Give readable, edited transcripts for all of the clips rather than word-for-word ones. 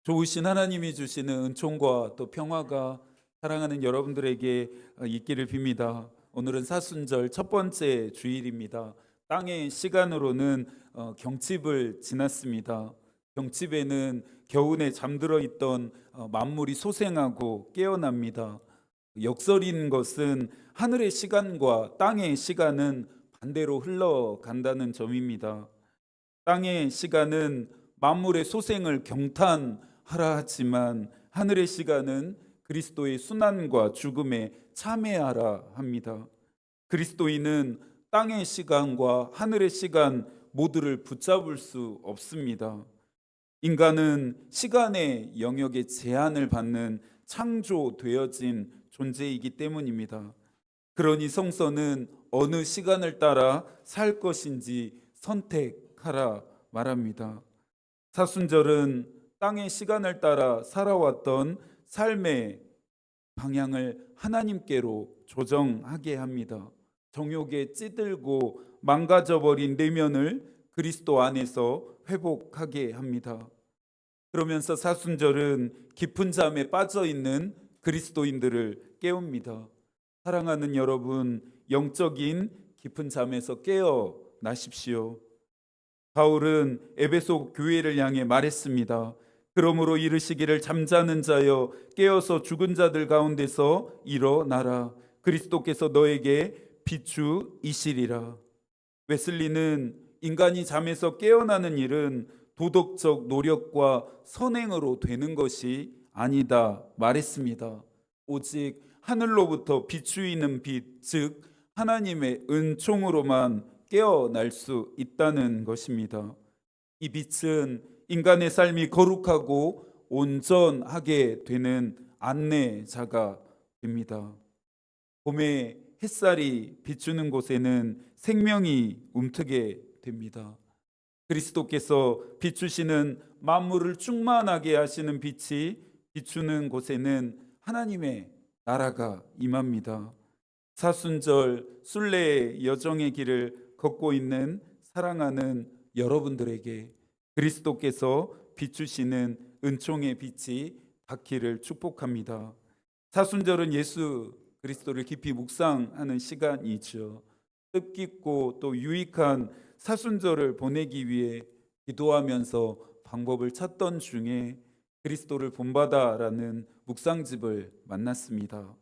좋으신 하나님이 주시는 은총과 또 평화가 사랑하는 여러분들에게 있기를 빕니다. 오늘은 사순절 첫 번째 주일입니다. 땅의 시간으로는 경칩을 지났습니다. 경칩에는 겨우내 잠들어 있던 만물이 소생하고 깨어납니다. 역설인 것은 하늘의 시간과 땅의 시간은 반대로 흘러간다는 점입니다. 땅의 시간은 만물의 소생을 경탄하라 하지만 하늘의 시간은 그리스도의 순환과 죽음에 참회하라 합니다. 그리스도인은 땅의 시간과 하늘의 시간 모두를 붙잡을 수 없습니다. 인간은 시간의 영역에 제한을 받는 창조되어진 존재이기 때문입니다. 그러니 성서는 어느 시간을 따라 살 것인지 선택하라 말합니다. 사순절은 땅의 시간을 따라 살아왔던 삶의 방향을 하나님께로 조정하게 합니다. 정욕에 찌들고 망가져버린 내면을 그리스도 안에서 회복하게 합니다. 그러면서 사순절은 깊은 잠에 빠져 있는 그리스도인들을 깨웁니다. 사랑하는 여러분, 영적인 깊은 잠에서 깨어나십시오. 바울은 에베소 교회를 향해 말했습니다. 그러므로 이르시기를 잠자는 자여 깨어서 죽은 자들 가운데서 일어나라. 그리스도께서 너에게 비추이시리라. 웨슬리는 인간이 잠에서 깨어나는 일은 도덕적 노력과 선행으로 되는 것이 아니다 말했습니다. 오직 하늘로부터 비추이는 빛, 즉 하나님의 은총으로만 깨어날 수 있다는 것입니다. 이 빛은 인간의 삶이 거룩하고 온전하게 되는 안내자가 됩니다. 봄에 햇살이 비추는 곳에는 생명이 움트게 됩니다. 그리스도께서 비추시는 만물을 충만하게 하시는 빛이 비추는 곳에는 하나님의 나라가 임합니다. 사순절 순례의 여정의 길을 걷고 있는 사랑하는 여러분들에게 그리스도께서 비추시는 은총의 빛이 닿기를 축복합니다. 사순절은 예수 그리스도를 깊이 묵상하는 시간이죠. 뜻깊고 또 유익한 사순절을 보내기 위해 기도하면서 방법을 찾던 중에 그리스도를 본받아라는 묵상집을 만났습니다.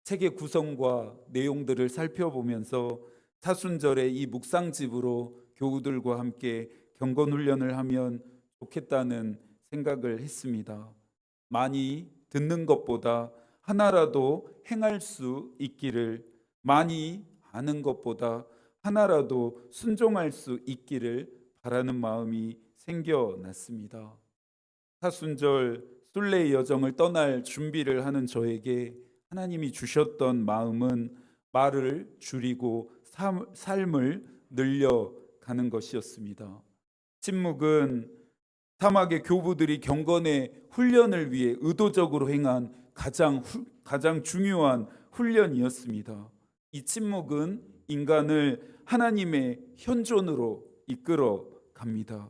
책의 구성과 내용들을 살펴보면서 사순절에 이 묵상집으로 교우들과 함께 경건훈련을 하면 좋겠다는 생각을 했습니다. 많이 듣는 것보다 하나라도 행할 수 있기를, 많이 아는 것보다 하나라도 순종할 수 있기를 바라는 마음이 생겨났습니다. 사순절 순례의 여정을 떠날 준비를 하는 저에게 하나님이 주셨던 마음은 말을 줄이고 삶을 늘려가는 것이었습니다. 침묵은 사막의 교부들이 경건의 훈련을 위해 의도적으로 행한 가장 중요한 훈련이었습니다. 이 침묵은 인간을 하나님의 현존으로 이끌어 갑니다.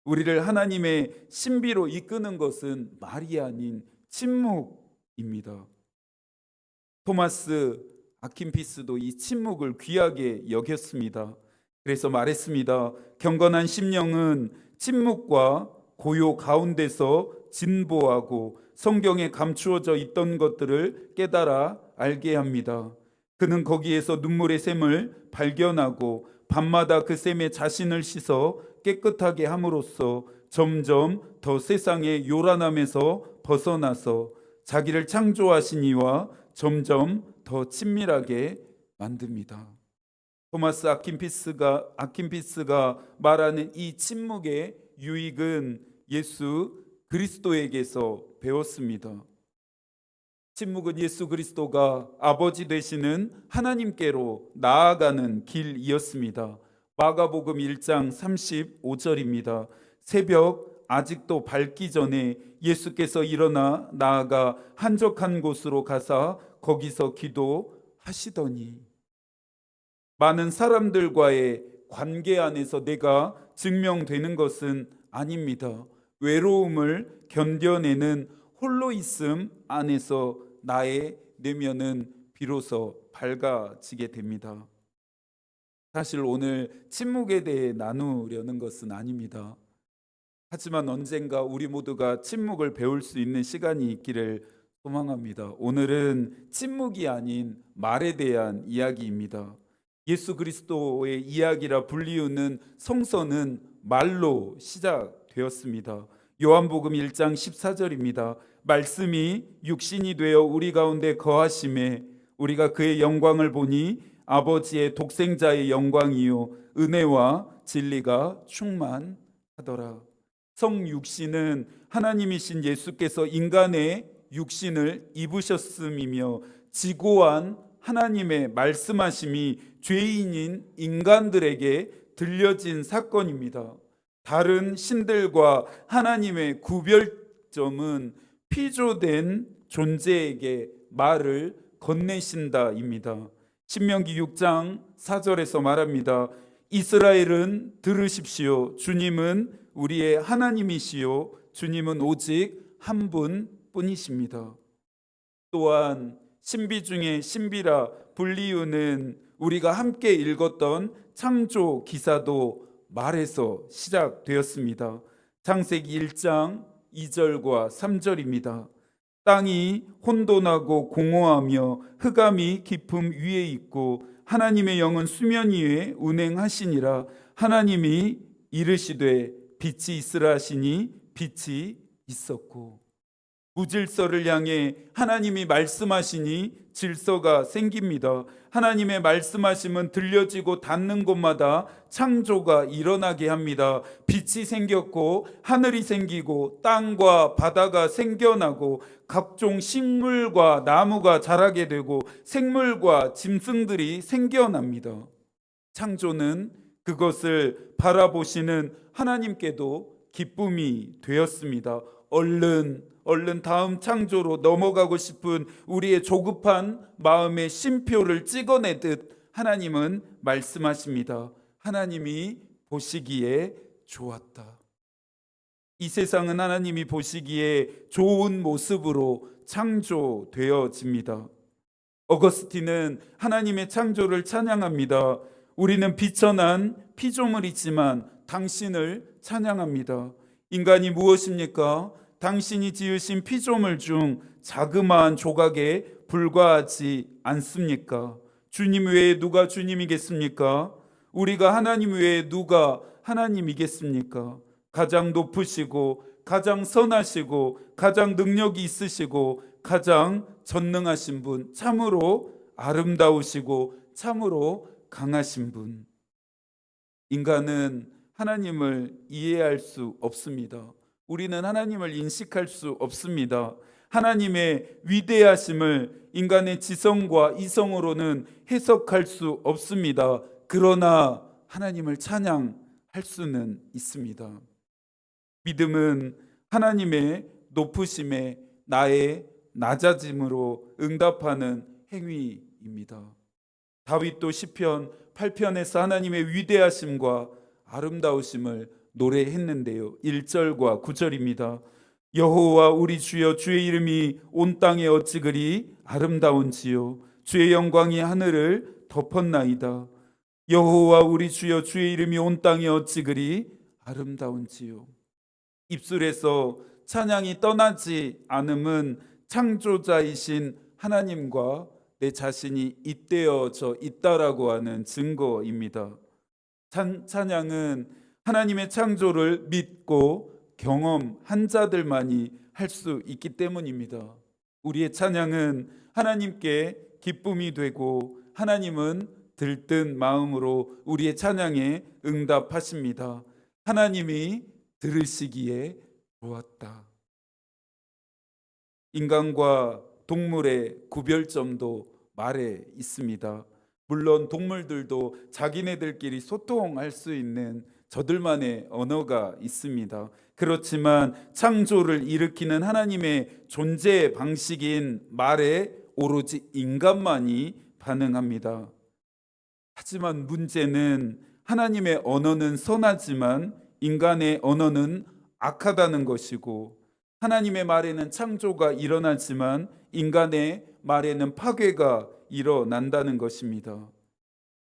우리를 하나님의 신비로 이끄는 것은 말이 아닌 침묵입니다. 토마스 아킨피스도 이 침묵을 귀하게 여겼습니다. 그래서 말했습니다. 경건한 심령은 침묵과 고요 가운데서 진보하고 성경에 감추어져 있던 것들을 깨달아 알게 합니다. 그는 거기에서 눈물의 샘을 발견하고 밤마다 그 샘에 자신을 씻어 깨끗하게 함으로써 점점 더 세상의 요란함에서 벗어나서 자기를 창조하신 이와 점점 더 친밀하게 만듭니다. 토마스 아킨피스가 말하는 이 침묵의 유익은 예수 그리스도에게서 배웠습니다. 침묵은 예수 그리스도가 아버지 되시는 하나님께로 나아가는 길이었습니다. 마가복음 1장 35절입니다. 새벽 아직도 밝기 전에 예수께서 일어나 나아가 한적한 곳으로 가사 거기서 기도하시더니, 많은 사람들과의 관계 안에서 내가 증명되는 것은 아닙니다. 외로움을 견뎌내는 홀로 있음 안에서 나의 내면은 비로소 밝아지게 됩니다. 사실 오늘 침묵에 대해 나누려는 것은 아닙니다. 하지만 언젠가 우리 모두가 침묵을 배울 수 있는 시간이 있기를 소망합니다. 오늘은 침묵이 아닌 말에 대한 이야기입니다. 예수 그리스도의 이야기라 불리우는 성서는 말로 시작되었습니다. 요한복음 1장 14절입니다. 말씀이 육신이 되어 우리 가운데 거하심에 우리가 그의 영광을 보니 아버지의 독생자의 영광이요 은혜와 진리가 충만하더라. 성육신은 하나님이신 예수께서 인간의 육신을 입으셨음이며 지고한 하나님의 말씀하심이 죄인인 인간들에게 들려진 사건입니다. 다른 신들과 하나님의 구별점은 피조된 존재에게 말을 건네신다입니다. 신명기 6장 4절에서 말합니다. 이스라엘은 들으십시오. 주님은 우리의 하나님이시요 주님은 오직 한 분뿐이십니다. 또한 신비 중에 신비라 불리우는 우리가 함께 읽었던 창조 기사도 말에서 시작되었습니다. 창세기 1장 2절과 3절입니다. 땅이 혼돈하고 공허하며 흑암이 깊음 위에 있고 하나님의 영은 수면 위에 운행하시니라. 하나님이 이르시되 빛이 있으라 하시니 빛이 있었고. 무질서를 향해 하나님이 말씀하시니 질서가 생깁니다. 하나님의 말씀하심은 들려지고 닿는 곳마다 창조가 일어나게 합니다. 빛이 생겼고 하늘이 생기고 땅과 바다가 생겨나고 각종 식물과 나무가 자라게 되고 생물과 짐승들이 생겨납니다. 창조는 그것을 바라보시는 하나님께도 기쁨이 되었습니다. 얼른 다음 창조로 넘어가고 싶은 우리의 조급한 마음의 쉼표를 찍어내듯 하나님은 말씀하십니다. 하나님이 보시기에 좋았다. 이 세상은 하나님이 보시기에 좋은 모습으로 창조되어집니다. 어거스틴은 하나님의 창조를 찬양합니다. 우리는 비천한 피조물이지만 당신을 찬양합니다. 인간이 무엇입니까? 당신이 지으신 피조물 중 자그마한 조각에 불과하지 않습니까? 주님 외에 누가 주님이겠습니까? 우리가 하나님 외에 누가 하나님이겠습니까? 가장 높으시고 가장 선하시고 가장 능력이 있으시고 가장 전능하신 분, 참으로 아름다우시고 참으로 강하신 분. 인간은 하나님을 이해할 수 없습니다. 우리는 하나님을 인식할 수 없습니다. 하나님의 위대하심을 인간의 지성과 이성으로는 해석할 수 없습니다. 그러나 하나님을 찬양할 수는 있습니다. 믿음은 하나님의 높으심에 나의 낮아짐으로 응답하는 행위입니다. 다윗도 시편 8편에서 하나님의 위대하심과 아름다우심을 노래했는데요. 1절과 9절입니다. 여호와 우리 주여 주의 이름이 온 땅에 어찌 그리 아름다운지요. 주의 영광이 하늘을 덮었나이다. 여호와 우리 주여 주의 이름이 온 땅에 어찌 그리 아름다운지요. 입술에서 찬양이 떠나지 않음은 창조자이신 하나님과 내 자신이 잇대어져 있다라고 하는 증거입니다. 찬양은 하나님의 창조를 믿고 경험한 자들만이 할 수 있기 때문입니다. 우리의 찬양은 하나님께 기쁨이 되고 하나님은 들뜬 마음으로 우리의 찬양에 응답하십니다. 하나님이 들으시기에 좋았다. 인간과 동물의 구별점도 말에 있습니다. 물론 동물들도 자기네들끼리 소통할 수 있는 저들만의 언어가 있습니다. 그렇지만 창조를 일으키는 하나님의 존재 방식인 말에 오로지 인간만이 반응합니다. 하지만 문제는 하나님의 언어는 선하지만 인간의 언어는 악하다는 것이고, 하나님의 말에는 창조가 일어나지만 인간의 말에는 파괴가 일어난다는 것입니다.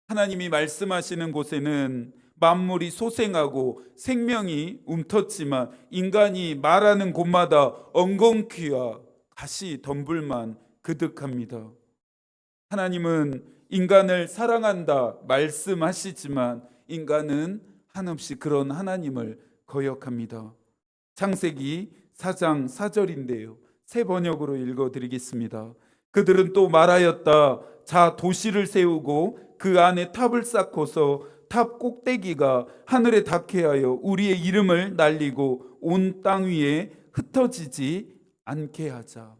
하나님이 말씀하시는 곳에는 만물이 소생하고 생명이 움텄지만 인간이 말하는 곳마다 엉겅퀴와 가시 덤불만 그득합니다. 하나님은 인간을 사랑한다 말씀하시지만 인간은 한없이 그런 하나님을 거역합니다. 창세기 4장 4절인데요. 새 번역으로 읽어드리겠습니다. 그들은 또 말하였다. 자, 도시를 세우고 그 안에 탑을 쌓고서 탑 꼭대기가 하늘에 닿게 하여 우리의 이름을 날리고 온 땅 위에 흩어지지 않게 하자.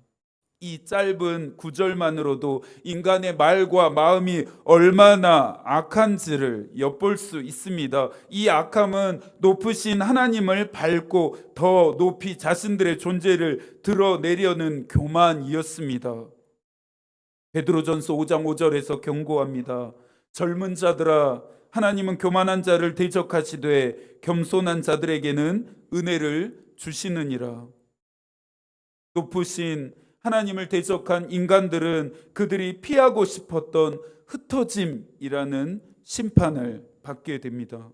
이 짧은 구절만으로도 인간의 말과 마음이 얼마나 악한지를 엿볼 수 있습니다. 이 악함은 높으신 하나님을 밟고 더 높이 자신들의 존재를 드러내려는 교만이었습니다. 베드로전서 5장 5절에서 경고합니다. 젊은 자들아, 하나님은 교만한 자를 대적하시되 겸손한 자들에게는 은혜를 주시느니라. 높으신 하나님을 대적한 인간들은 그들이 피하고 싶었던 흩어짐이라는 심판을 받게 됩니다.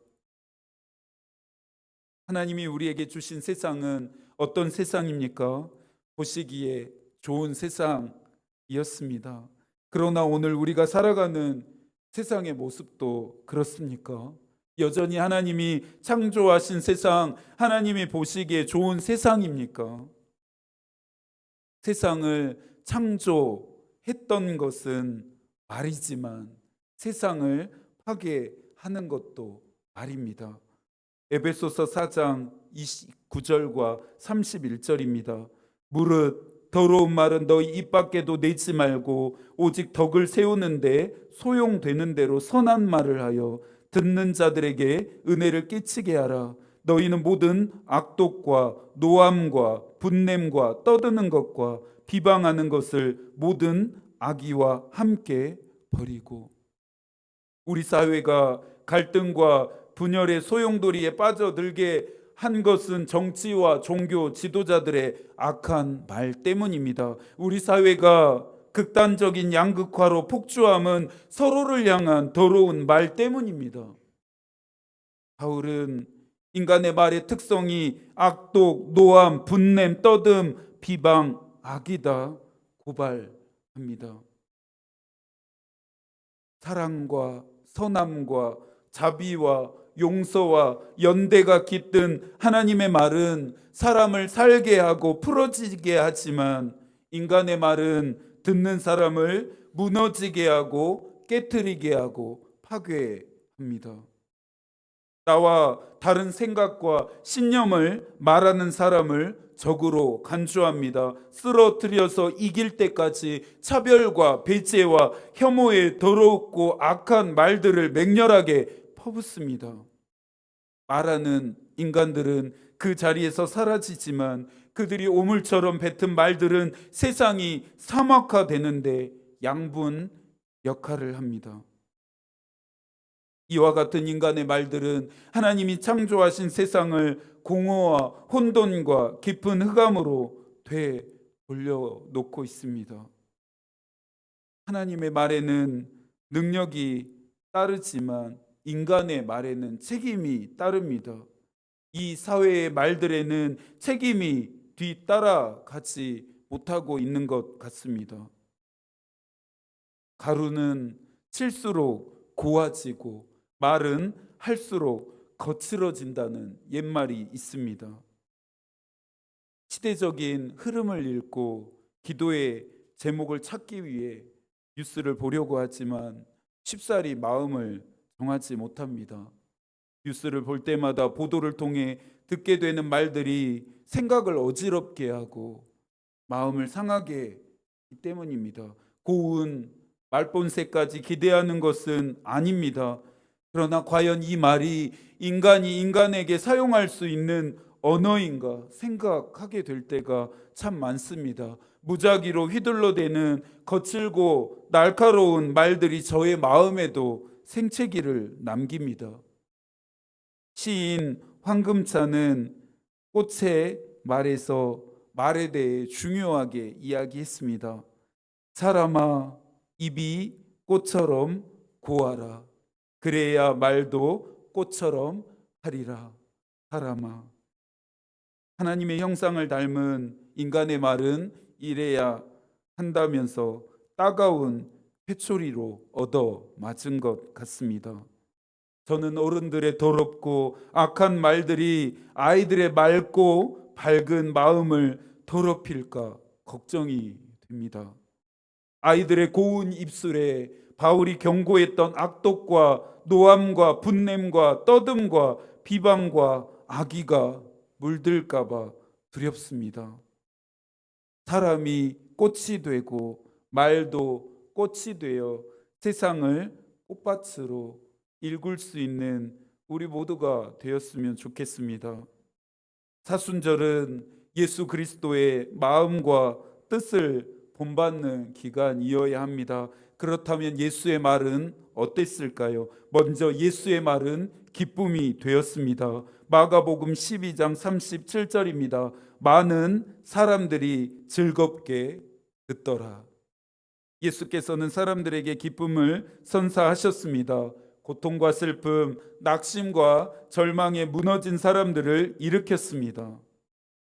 하나님이 우리에게 주신 세상은 어떤 세상입니까? 보시기에 좋은 세상이었습니다. 그러나 오늘 우리가 살아가는 세상의 모습도 그렇습니까? 여전히 하나님이 창조하신 세상, 하나님이 보시기에 좋은 세상입니까? 세상을 창조했던 것은 말이지만 세상을 파괴하는 것도 말입니다. 에베소서 4장 29절과 31절입니다. 무릇 더러운 말은 너희 입 밖에도 내지 말고 오직 덕을 세우는데 소용되는 대로 선한 말을 하여 듣는 자들에게 은혜를 끼치게 하라. 너희는 모든 악독과 노함과 분냄과 떠드는 것과 비방하는 것을 모든 악의와 함께 버리고. 우리 사회가 갈등과 분열의 소용돌이에 빠져들게 한 것은 정치와 종교 지도자들의 악한 말 때문입니다. 우리 사회가 극단적인 양극화로 폭주함은 서로를 향한 더러운 말 때문입니다. 바울은 인간의 말의 특성이 악독, 노함, 분냄, 떠듬, 비방, 악이다 고발합니다. 사랑과 선함과 자비와 용서와 연대가 깃든 하나님의 말은 사람을 살게 하고 풀어지게 하지만 인간의 말은 듣는 사람을 무너지게 하고 깨트리게 하고 파괴합니다. 나와 다른 생각과 신념을 말하는 사람을 적으로 간주합니다. 쓰러뜨려서 이길 때까지 차별과 배제와 혐오의 더럽고 악한 말들을 맹렬하게 퍼붓습니다. 말하는 인간들은 그 자리에서 사라지지만 그들이 오물처럼 뱉은 말들은 세상이 사막화되는데 양분 역할을 합니다. 이와 같은 인간의 말들은 하나님이 창조하신 세상을 공허와 혼돈과 깊은 흑암으로 되돌려놓고 있습니다. 하나님의 말에는 능력이 따르지만 인간의 말에는 책임이 따릅니다. 이 사회의 말들에는 책임이 뒤따라가지 못하고 있는 것 같습니다. 가루는 칠수록 고와지고 말은 할수록 거칠어진다는 옛말이 있습니다. 시대적인 흐름을 읽고 기도의 제목을 찾기 위해 뉴스를 보려고 하지만 쉽사리 마음을 정하지 못합니다. 뉴스를 볼 때마다 보도를 통해 듣게 되는 말들이 생각을 어지럽게 하고 마음을 상하게 하기 때문입니다. 고운 말본새까지 기대하는 것은 아닙니다. 그러나 과연 이 말이 인간이 인간에게 사용할 수 있는 언어인가 생각하게 될 때가 참 많습니다. 무작위로 휘둘러대는 거칠고 날카로운 말들이 저의 마음에도 생채기를 남깁니다. 시인 황금차는 꽃의 말에서 말에 대해 중요하게 이야기했습니다. 사람아, 입이 꽃처럼 고하라. 그래야 말도 꽃처럼 하리라. 사람아, 하나님의 형상을 닮은 인간의 말은 이래야 한다면서 따가운 회초리로 얻어 맞은 것 같습니다. 저는 어른들의 더럽고 악한 말들이 아이들의 맑고 밝은 마음을 더럽힐까 걱정이 됩니다. 아이들의 고운 입술에 바울이 경고했던 악독과 노함과 분냄과 떠듬과 비방과 악의가 물들까봐 두렵습니다. 사람이 꽃이 되고 말도 꽃이 되어 세상을 꽃밭으로 일굴 수 있는 우리 모두가 되었으면 좋겠습니다. 사순절은 예수 그리스도의 마음과 뜻을 본받는 기간이어야 합니다. 그렇다면 예수의 말은 어땠을까요? 먼저 예수의 말은 기쁨이 되었습니다. 마가복음 12장 37절입니다. 많은 사람들이 즐겁게 듣더라. 예수께서는 사람들에게 기쁨을 선사하셨습니다. 고통과 슬픔, 낙심과 절망에 무너진 사람들을 일으켰습니다.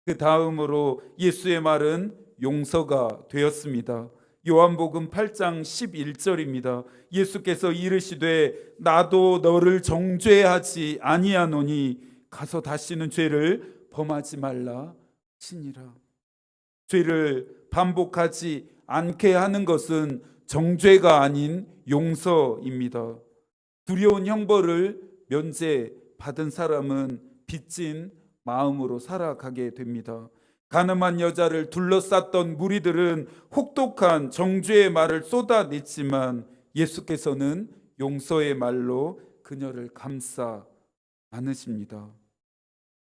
그 다음으로 예수의 말은 용서가 되었습니다. 요한복음 8장 11절입니다. 예수께서 이르시되 나도 너를 정죄하지 아니하노니 가서 다시는 죄를 범하지 말라 하시니라. 죄를 반복하지 않게 하는 것은 정죄가 아닌 용서입니다. 두려운 형벌을 면제받은 사람은 빚진 마음으로 살아가게 됩니다. 가늠한 여자를 둘러쌌던 무리들은 혹독한 정죄의 말을 쏟아냈지만 예수께서는 용서의 말로 그녀를 감싸 안으십니다.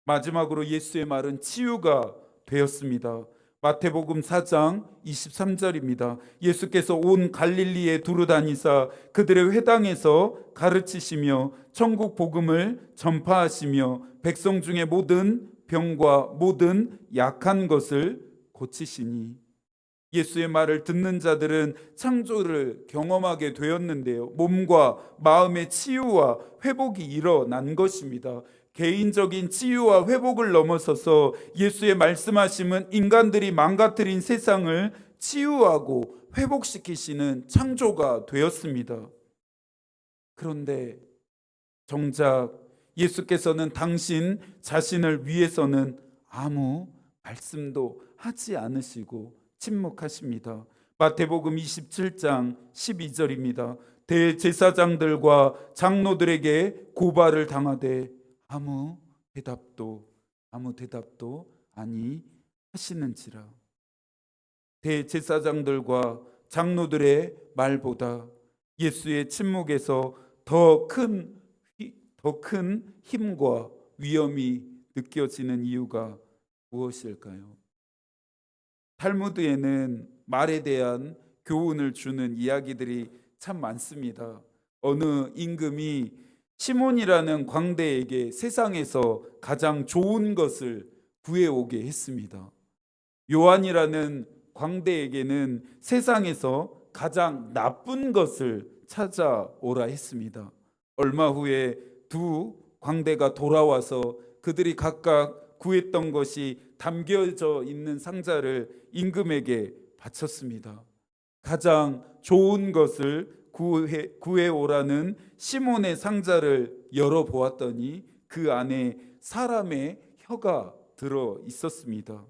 마지막으로 예수의 말은 치유가 되었습니다. 마태복음 4장 23절입니다. 예수께서 온 갈릴리에 두루 다니사 그들의 회당에서 가르치시며 천국 복음을 전파하시며 백성 중에 모든 병과 모든 약한 것을 고치시니 예수의 말을 듣는 자들은 창조를 경험하게 되었는데요. 몸과 마음의 치유와 회복이 일어난 것입니다. 개인적인 치유와 회복을 넘어서서 예수의 말씀하심은 인간들이 망가뜨린 세상을 치유하고 회복시키시는 창조가 되었습니다. 그런데 정작 예수께서는 당신 자신을 위해서는 아무 말씀도 하지 않으시고 침묵하십니다. 마태복음 27장 12절입니다. 대제사장들과 장로들에게 고발을 당하되 아무 대답도 아니 하시는지라. 대제사장들과 장로들의 말보다 예수의 침묵에서 더 큰 힘과 위험이 느껴지는 이유가 무엇일까요? 탈무드에는 말에 대한 교훈을 주는 이야기들이 참 많습니다. 어느 임금이 시몬이라는 광대에게 세상에서 가장 좋은 것을 구해오게 했습니다. 요한이라는 광대에게는 세상에서 가장 나쁜 것을 찾아오라 했습니다. 얼마 후에 두 광대가 돌아와서 그들이 각각 구했던 것이 담겨져 있는 상자를 임금에게 바쳤습니다. 가장 좋은 것을 구해오라는 시몬의 상자를 열어보았더니 그 안에 사람의 혀가 들어 있었습니다.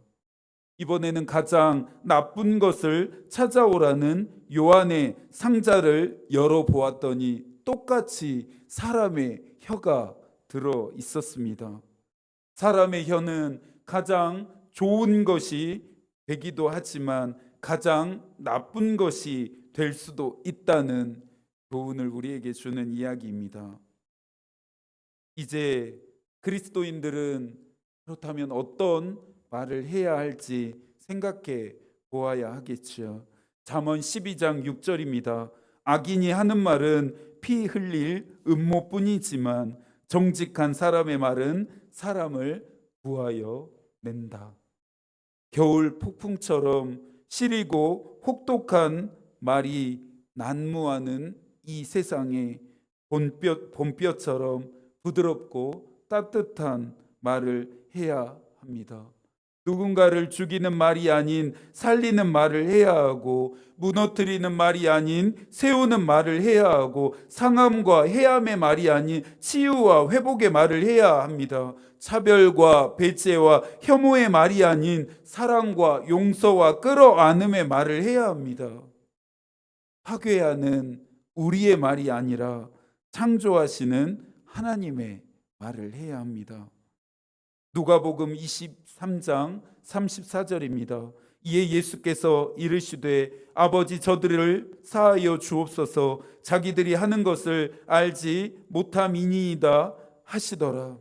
이번에는 가장 나쁜 것을 찾아오라는 요한의 상자를 열어보았더니 똑같이 사람의 혀가 들어 있었습니다. 사람의 혀는 가장 좋은 것이 되기도 하지만 가장 나쁜 것이 될 수도 있다는 교훈을 우리에게 주는 이야기입니다. 이제 그리스도인들은 그렇다면 어떤 말을 해야 할지 생각해 보아야 하겠죠. 잠언 12장 6절입니다. 악인이 하는 말은 피 흘릴 음모뿐이지만 정직한 사람의 말은 사람을 구하여 낸다. 겨울 폭풍처럼 시리고 혹독한 말이 난무하는 이 세상에 봄볕처럼 부드럽고 따뜻한 말을 해야 합니다. 누군가를 죽이는 말이 아닌 살리는 말을 해야 하고, 무너뜨리는 말이 아닌 세우는 말을 해야 하고, 상함과 해함의 말이 아닌 치유와 회복의 말을 해야 합니다. 차별과 배제와 혐오의 말이 아닌 사랑과 용서와 끌어안음의 말을 해야 합니다. 파괴하는 우리의 말이 아니라 창조하시는 하나님의 말을 해야 합니다. 누가복음 23장 34절입니다. 이에 예수께서 이르시되 아버지 저들을 사하여 주옵소서, 자기들이 하는 것을 알지 못함이니이다 하시더라.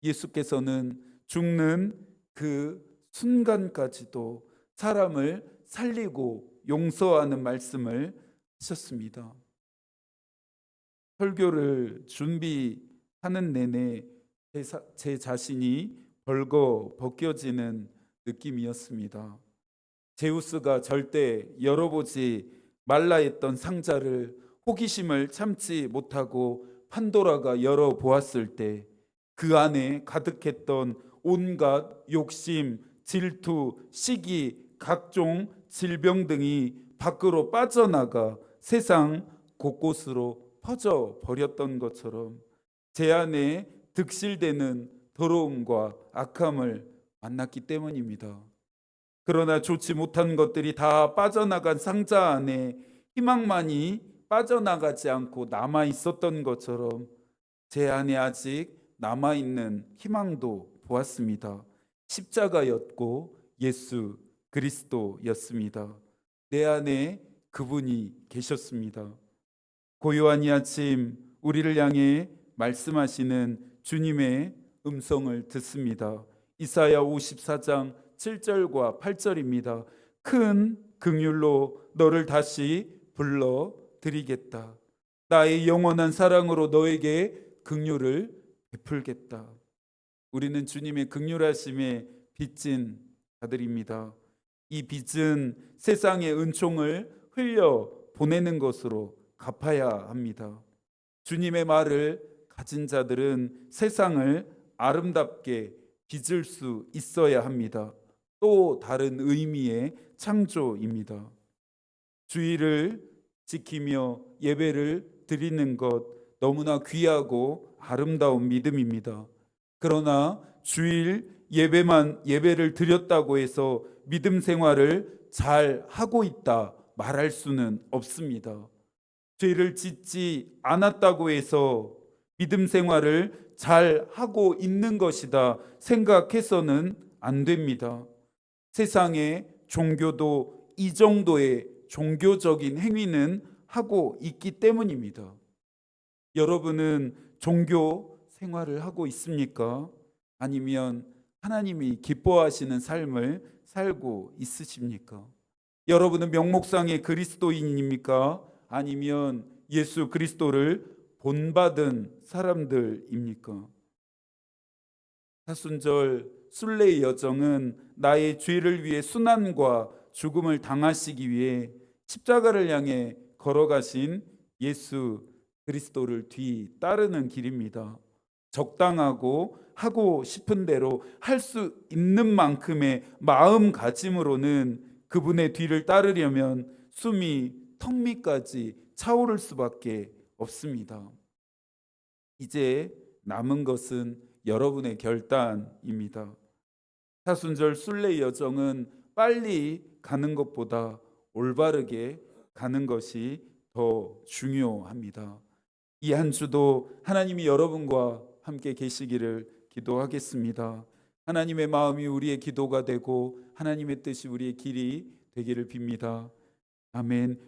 예수께서는 죽는 그 순간까지도 사람을 살리고 용서하는 말씀을 하셨습니다. 설교를 준비하는 내내 제 자신이 벌거벗겨지는 느낌이었습니다. 제우스가 절대 열어보지 말라 했던 상자를 호기심을 참지 못하고 판도라가 열어보았을 때 그 안에 가득했던 온갖 욕심, 질투, 시기, 각종 질병 등이 밖으로 빠져나가 세상 곳곳으로 퍼져 버렸던 것처럼 제 안에 득실되는 더러움과 악함을 만났기 때문입니다. 그러나 좋지 못한 것들이 다 빠져나간 상자 안에 희망만이 빠져나가지 않고 남아 있었던 것처럼 제 안에 아직 남아있는 희망도 보았습니다. 십자가였고 예수 그리스도였습니다. 내 안에 그분이 계셨습니다. 고요한 이 아침 우리를 향해 말씀하시는 주님의 음성을 듣습니다. 이사야 54장 7절과 8절입니다. 큰 긍휼로 너를 다시 불러드리겠다. 나의 영원한 사랑으로 너에게 긍휼을 베풀겠다. 우리는 주님의 긍휼하심에 빚진 자들입니다. 이 빚은 세상의 은총을 흘려 보내는 것으로 갚아야 합니다. 주님의 말을 가진 자들은 세상을 아름답게 빚을 수 있어야 합니다. 또 다른 의미의 창조입니다. 주의를 지키며 예배를 드리는 것 너무나 귀하고 아름다운 믿음입니다. 그러나 주일 예배를 드렸다고 해서 믿음 생활을 잘 하고 있다 말할 수는 없습니다. 죄를 짓지 않았다고 해서 믿음 생활을 잘 하고 있는 것이다 생각해서는 안 됩니다. 세상의 종교도 이 정도의 종교적인 행위는 하고 있기 때문입니다. 여러분은 종교 생활을 하고 있습니까? 아니면 하나님이 기뻐하시는 삶을 살고 있으십니까? 여러분은 명목상의 그리스도인입니까? 아니면 예수 그리스도를 본받은 사람들입니까? 사순절 순례의 여정은 나의 죄를 위해 순환과 죽음을 당하시기 위해 십자가를 향해 걸어가신 예수 그리스도를 뒤따르는 길입니다. 적당하고 하고 싶은 대로 할 수 있는 만큼의 마음가짐으로는 그분의 뒤를 따르려면 숨이 턱 밑까지 차오를 수밖에 없습니다. 이제 남은 것은 여러분의 결단입니다. 사순절 순례 여정은 빨리 가는 것보다 올바르게 가는 것이 더 중요합니다. 이 한 주도 하나님이 여러분과 함께 계시기를 기도하겠습니다. 하나님의 마음이 우리의 기도가 되고 하나님의 뜻이 우리의 길이 되기를 빕니다. 아멘.